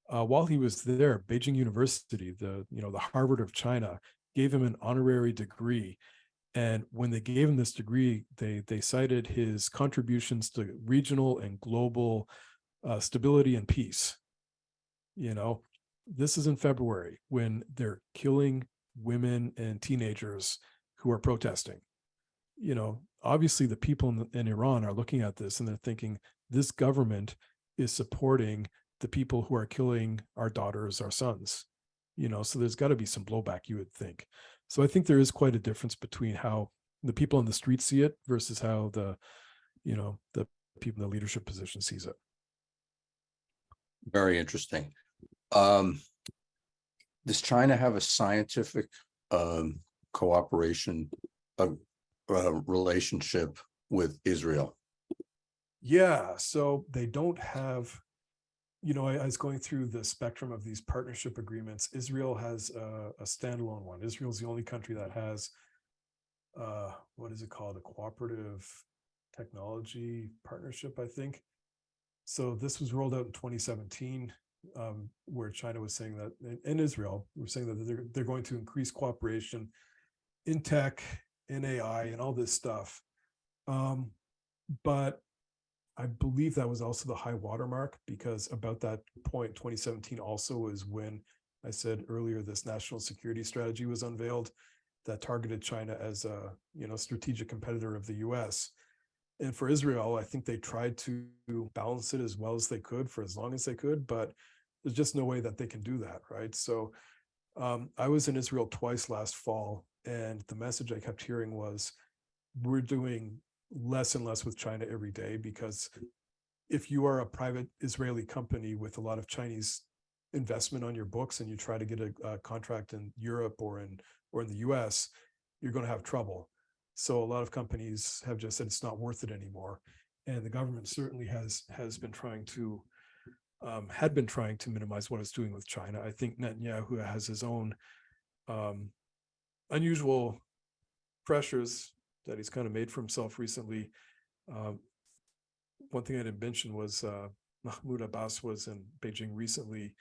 While he was there, Beijing University, the Harvard of China, gave him an honorary degree. And when they gave him this degree, they cited his contributions to regional and global stability and peace. This is in February when they're killing women and teenagers who are protesting. Obviously the people in Iran are looking at this and they're thinking, this government is supporting the people who are killing our daughters, our sons. So there's got to be some blowback, you would think. So I think there is quite a difference between how the people on the street see it versus how the people in the leadership position sees it. Very interesting. Does China have a scientific cooperation relationship with Israel? Yeah, so they don't have, I was going through the spectrum of these partnership agreements. Israel has a standalone one. Israel's the only country that has, what is it called? A cooperative technology partnership, I think. So this was rolled out in 2017, where China was saying that, and Israel were saying that they're going to increase cooperation in tech, in AI, and all this stuff. But I believe that was also the high watermark, because about that point, 2017 also is when I said earlier, this national security strategy was unveiled that targeted China as a strategic competitor of the US. And for Israel, I think they tried to balance it as well as they could for as long as they could, but there's just no way that they can do that, right? So I was in Israel twice last fall, and the message I kept hearing was, we're doing less and less with China every day, because if you are a private Israeli company with a lot of Chinese investment on your books and you try to get a contract in Europe or in the US, you're going to have trouble. So a lot of companies have just said it's not worth it anymore. And the government certainly has been trying to had been trying to minimize what it's doing with China. I think Netanyahu has his own unusual pressures that he's kind of made for himself recently. One thing I didn't mention was Mahmoud Abbas was in Beijing recently,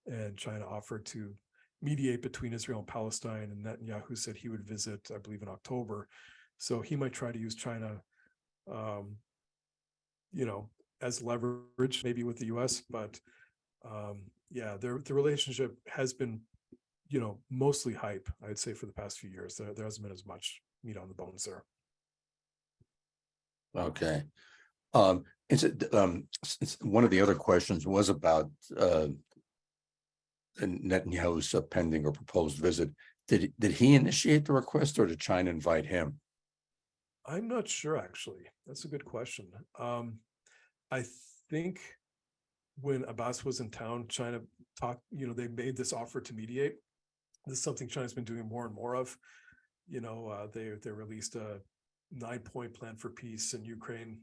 and China offered to mediate between Israel and Palestine, and Netanyahu said he would visit, I believe, in October. So he might try to use China, as leverage, maybe with the US. But yeah, the relationship has been, mostly hype, I'd say, for the past few years. There hasn't been as much meat on the bones there. Okay. One of the other questions was about Netanyahu's pending or proposed visit. Did he initiate the request, or did China invite him? I'm not sure, actually. That's a good question. I think when Abbas was in town, China talked, they made this offer to mediate. This is something China's been doing more and more of. They released a 9-point plan for peace in Ukraine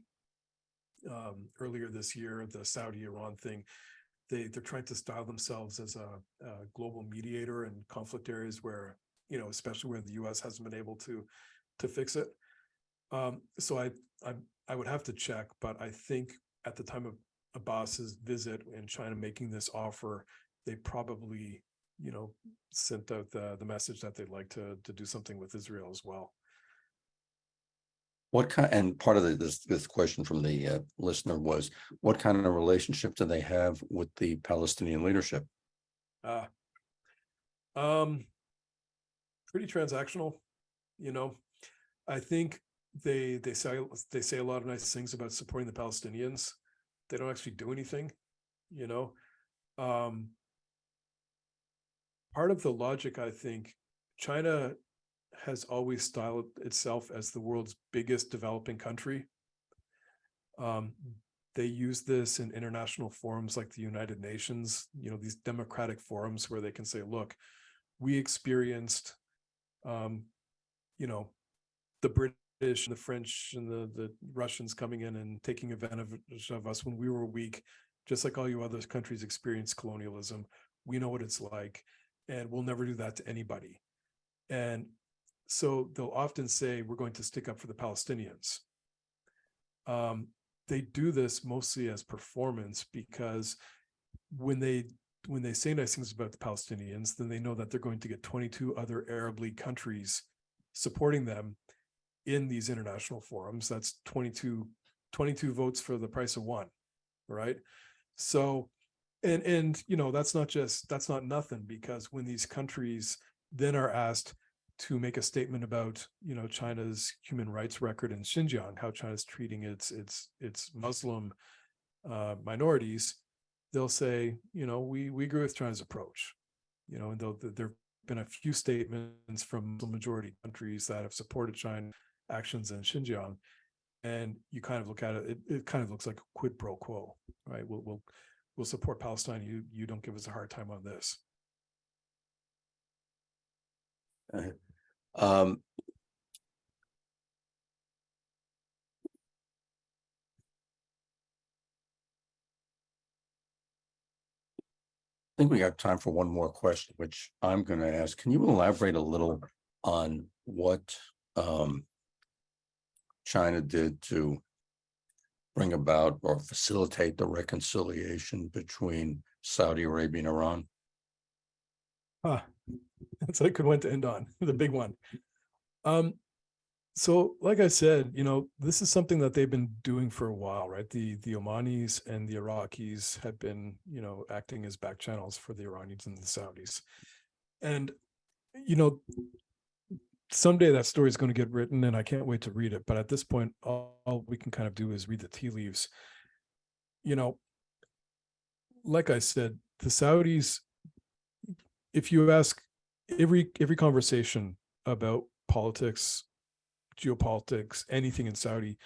earlier this year, the Saudi-Iran thing. They're trying to style themselves as a global mediator in conflict areas where, especially where the US hasn't been able to fix it. So I would have to check, but I think at the time of Abbas's visit and China making this offer, they probably, sent out the message that they'd like to do something with Israel as well. And part of this question from the listener was, what kind of relationship do they have with the Palestinian leadership? Pretty transactional. I think they say a lot of nice things about supporting the Palestinians. They don't actually do anything. Part of the logic, I think, China has always styled itself as the world's biggest developing country. They use this in international forums like the United Nations, these democratic forums where they can say, look, we experienced, the British, the French, and the Russians coming in and taking advantage of us when we were weak, just like all you other countries experienced colonialism. We know what it's like, and we'll never do that to anybody. And so they'll often say, we're going to stick up for the Palestinians. They do this mostly as performance, because when they say nice things about the Palestinians, then they know that they're going to get 22 other Arab League countries supporting them in these international forums. That's 22 votes for the price of one, right? So, and that's not nothing, because when these countries then are asked to make a statement about, China's human rights record in Xinjiang, how China's treating its Muslim minorities, they'll say, we agree with China's approach. And there've been a few statements from the majority countries that have supported China actions in Xinjiang, and you kind of look at it, it kind of looks like a quid pro quo, right? We'll support Palestine. You don't give us a hard time on this. I think we got time for one more question, which I'm going to ask. Can you elaborate a little on what China did to bring about or facilitate the reconciliation between Saudi Arabia and Iran? That's a good one to end on, the big one. So like I said, this is something that they've been doing for a while, right? The Omanis and the Iraqis have been, acting as back channels for the Iranians and the Saudis. And, someday that story is going to get written, and I can't wait to read it. But at this point, all we can kind of do is read the tea leaves. Like I said, the Saudis, if you ask every conversation about politics, geopolitics, anything in Saudi,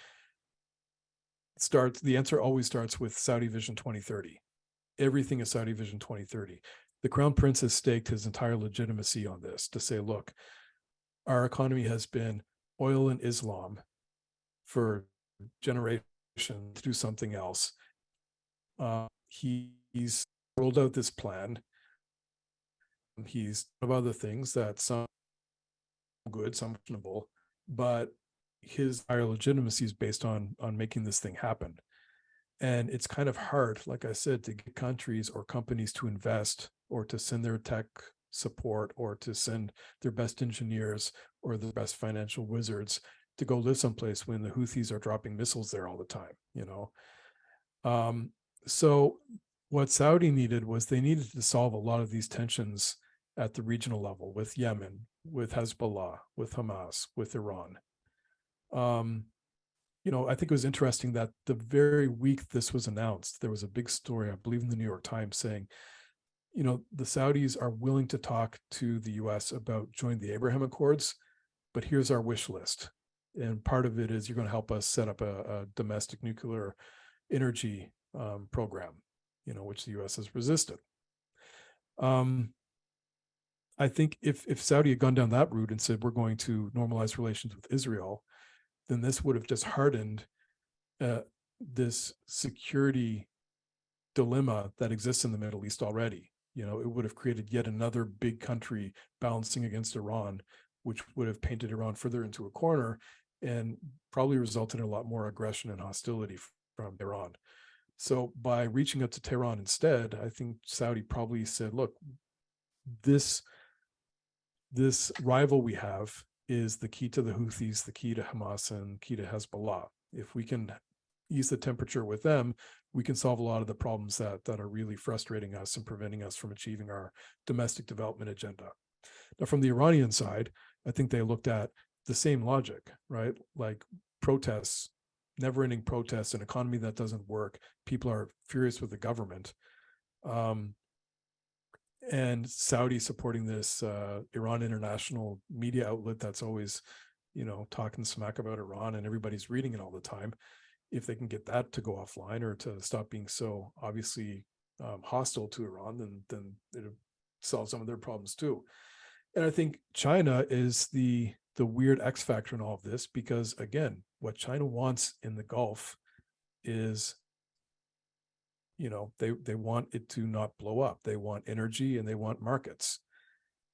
the answer always starts with Saudi Vision 2030. Everything is Saudi Vision 2030. The Crown Prince has staked his entire legitimacy on this to say, look, our economy has been oil and Islam for generations, to do something else. He's rolled out this plan. He's of other things that some good, some questionable, but his entire legitimacy is based on making this thing happen. And it's kind of hard, like I said, to get countries or companies to invest or to send their tech support or to send their best engineers or their best financial wizards to go live someplace when the Houthis are dropping missiles there all the time, you know. So what Saudi needed was they needed to solve a lot of these tensions at the regional level with Yemen, with Hezbollah, with Hamas, with Iran. You know, I think it was interesting that the very week this was announced, there was a big story, I believe in the New York Times, saying, you know, the Saudis are willing to talk to the US about joining the Abraham Accords, but here's our wish list. And part of it is you're going to help us set up a domestic nuclear energy program, you know, which the US has resisted. I think if Saudi had gone down that route and said, we're going to normalize relations with Israel, then this would have just hardened this security dilemma that exists in the Middle East already. You know, it would have created yet another big country balancing against Iran, which would have painted Iran further into a corner and probably resulted in a lot more aggression and hostility from Iran. So by reaching out to Tehran instead, I think Saudi probably said, look, this rival we have is the key to the Houthis, the key to Hamas, and key to Hezbollah. If we can ease the temperature with them, we can solve a lot of the problems that are really frustrating us and preventing us from achieving our domestic development agenda. Now, from the Iranian side, I think they looked at the same logic, right? Like protests, never-ending protests, an economy that doesn't work. People are furious with the government. And Saudi supporting this Iran international media outlet that's always, you know, talking smack about Iran and everybody's reading it all the time. If they can get that to go offline or to stop being so obviously hostile to Iran, then it'll solve some of their problems too. And I think China is the weird X factor in all of this, because again, what China wants in the Gulf is, you know, they want it to not blow up. They want energy and they want markets.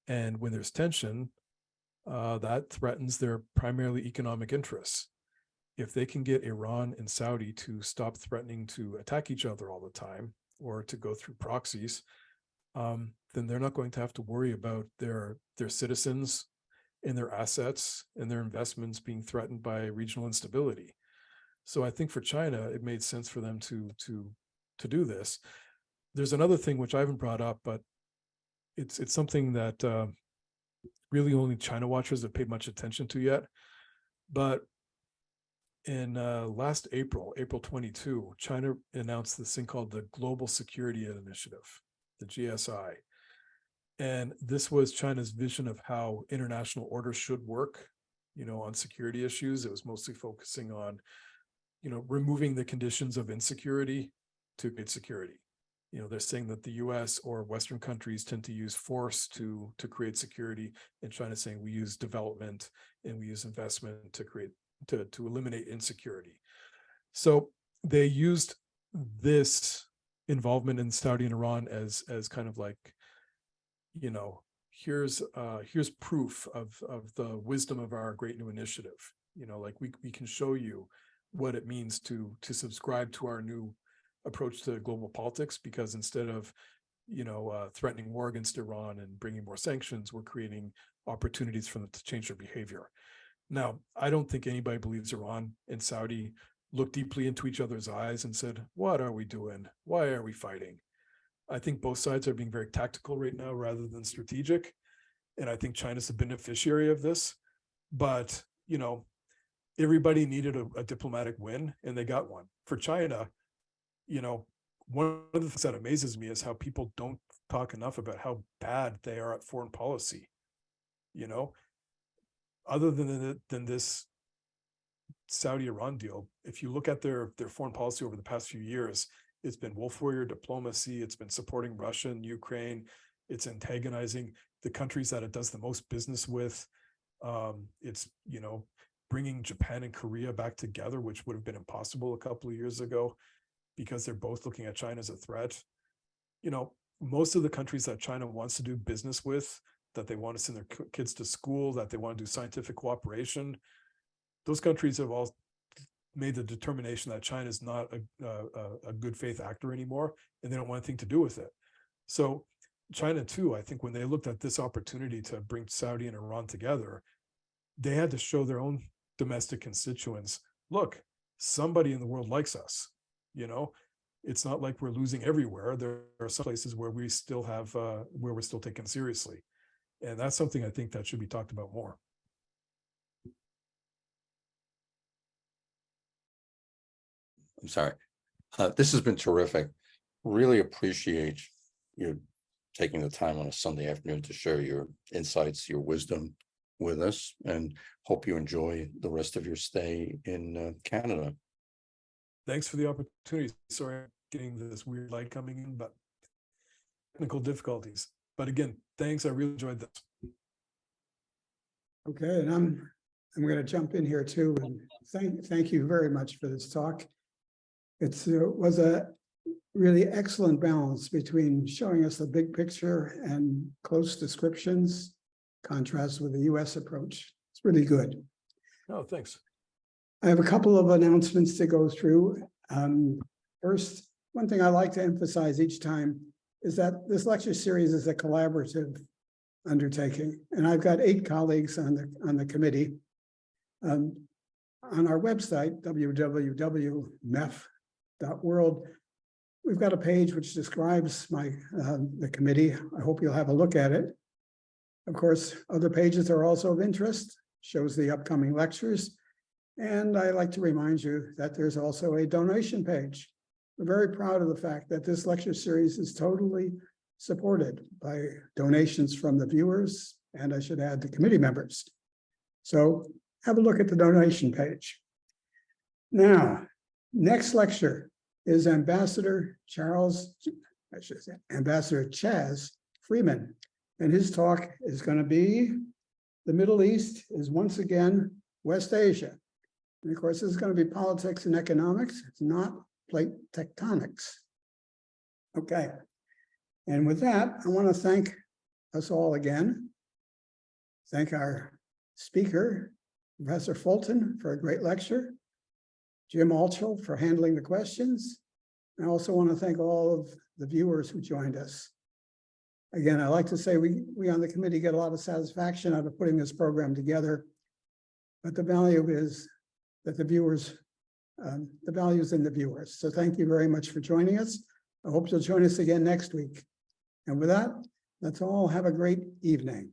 And when there's tension, that threatens their primarily economic interests. If they can get Iran and Saudi to stop threatening to attack each other all the time or to go through proxies, then they're not going to have to worry about their citizens and their assets and their investments being threatened by regional instability. So I think for China, it made sense for them to do this. There's another thing which I haven't brought up, but it's something that really only China watchers have paid much attention to yet. But in last April 22, China announced this thing called the Global Security Initiative, the GSI. And this was China's vision of how international order should work, you know, on security issues. It was mostly focusing on, you know, removing the conditions of insecurity to create security. You know, they're saying that the US or Western countries tend to use force to create security, and China's saying we use development and we use investment to create to eliminate insecurity. So they used this involvement in Saudi and Iran as kind of like, you know, here's proof of the wisdom of our great new initiative. You know, like we can show you what it means to subscribe to our new approach to global politics, because instead of, you know, threatening war against Iran and bringing more sanctions, we're creating opportunities for them to change their behavior. Now, I don't think anybody believes Iran and Saudi looked deeply into each other's eyes and said, what are we doing? Why are we fighting? I think both sides are being very tactical right now rather than strategic. And I think China's the beneficiary of this. But, you know, everybody needed a diplomatic win, and they got one. For China, you know, one of the things that amazes me is how people don't talk enough about how bad they are at foreign policy. You know, other than this Saudi-Iran deal, if you look at their foreign policy over the past few years, it's been wolf warrior diplomacy, it's been supporting Russia and Ukraine, it's antagonizing the countries that it does the most business with. It's, you know, bringing Japan and Korea back together, which would have been impossible a couple of years ago, because they're both looking at China as a threat. You know, most of the countries that China wants to do business with, that they want to send their kids to school, that they want to do scientific cooperation, those countries have all made the determination that China is not a good faith actor anymore, and they don't want anything to do with it. So China too, I think when they looked at this opportunity to bring Saudi and Iran together, they had to show their own domestic constituents, look, somebody in the world likes us. It's not like we're losing everywhere. There are some places where we still have, where we're still taken seriously. And that's something I think that should be talked about more. I'm sorry. This has been terrific. Really appreciate you taking the time on a Sunday afternoon to share your insights, your wisdom with us, and hope you enjoy the rest of your stay in Canada. Thanks for the opportunity. Sorry, I'm getting this weird light coming in, but technical difficulties. But again, thanks. I really enjoyed this. Okay, and I'm going to jump in here too, and thank you very much for this talk. It was a really excellent balance between showing us the big picture and close descriptions, contrast with the US approach. It's really good. Oh, thanks. I have a couple of announcements to go through. First, one thing I like to emphasize each time is that this lecture series is a collaborative undertaking, and I've got 8 colleagues on the committee. On our website, www.mef.world, we've got a page which describes the committee. I hope you'll have a look at it. Of course, other pages are also of interest, shows the upcoming lectures. And I like to remind you that there's also a donation page. We're very proud of the fact that this lecture series is totally supported by donations from the viewers, and I should add the committee members. So have a look at the donation page. Now, next lecture is Ambassador Chaz Freeman, and his talk is going to be the Middle East is once again West Asia. And of course, this is going to be politics and economics. It's not plate tectonics. Okay. And with that, I want to thank us all again. Thank our speaker, Professor Fulton, for a great lecture. Jim Altschul for handling the questions. I also want to thank all of the viewers who joined us. Again, I like to say we on the committee get a lot of satisfaction out of putting this program together, but the value is that the viewers, the value is in the viewers. So thank you very much for joining us. I hope you'll join us again next week. And with that, let's all have a great evening.